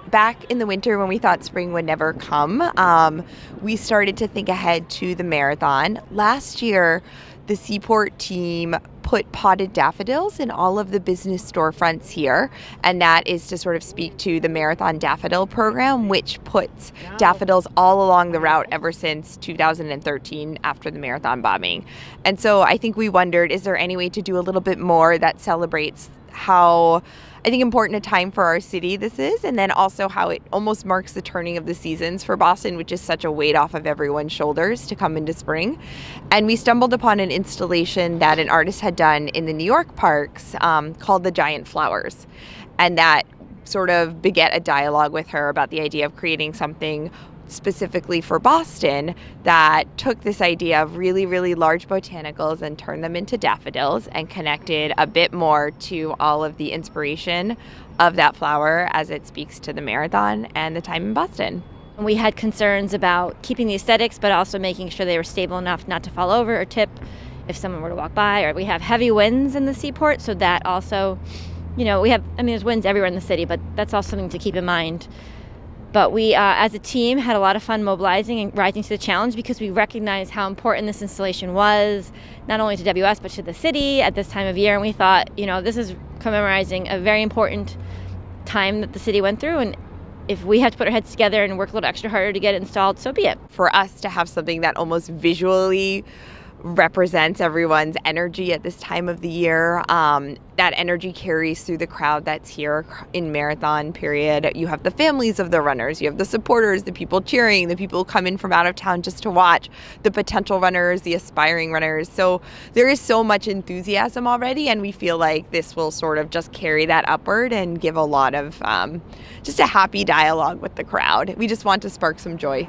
back in the winter when we thought spring would never come, we started to think ahead to the marathon. Last year, the Seaport team put potted daffodils in all of the business storefronts here, and that is to sort of speak to the Marathon Daffodil program, which puts daffodils all along the route ever since 2013 after the marathon bombing. And so I think we wondered, is there any way to do a little bit more that celebrates how, I think, important a time for our city this is, and then also how it almost marks the turning of the seasons for Boston, which is such a weight off of everyone's shoulders to come into spring. And we stumbled upon an installation that an artist had done in the New York parks called The Giant Flowers. And that sort of beget a dialogue with her about the idea of creating something specifically for Boston that took this idea of really, really large botanicals and turned them into daffodils and connected a bit more to all of the inspiration of that flower as it speaks to the marathon and the time in Boston. We had concerns about keeping the aesthetics, but also making sure they were stable enough not to fall over or tip if someone were to walk by. Or we have heavy winds in the Seaport, so that also, there's winds everywhere in the city, but that's also something to keep in mind. But we, as a team, had a lot of fun mobilizing and rising to the challenge because we recognized how important this installation was, not only to WS, but to the city at this time of year. And we thought, this is commemorizing a very important time that the city went through. And if we have to put our heads together and work a little extra harder to get it installed, so be it. For us to have something that almost visually represents everyone's energy at this time of the year. That energy carries through the crowd that's here in marathon period. You have the families of the runners, you have the supporters, the people cheering, the people who come in from out of town just to watch, the potential runners, the aspiring runners. So there is so much enthusiasm already, and we feel like this will sort of just carry that upward and give a lot of just a happy dialogue with the crowd. We just want to spark some joy.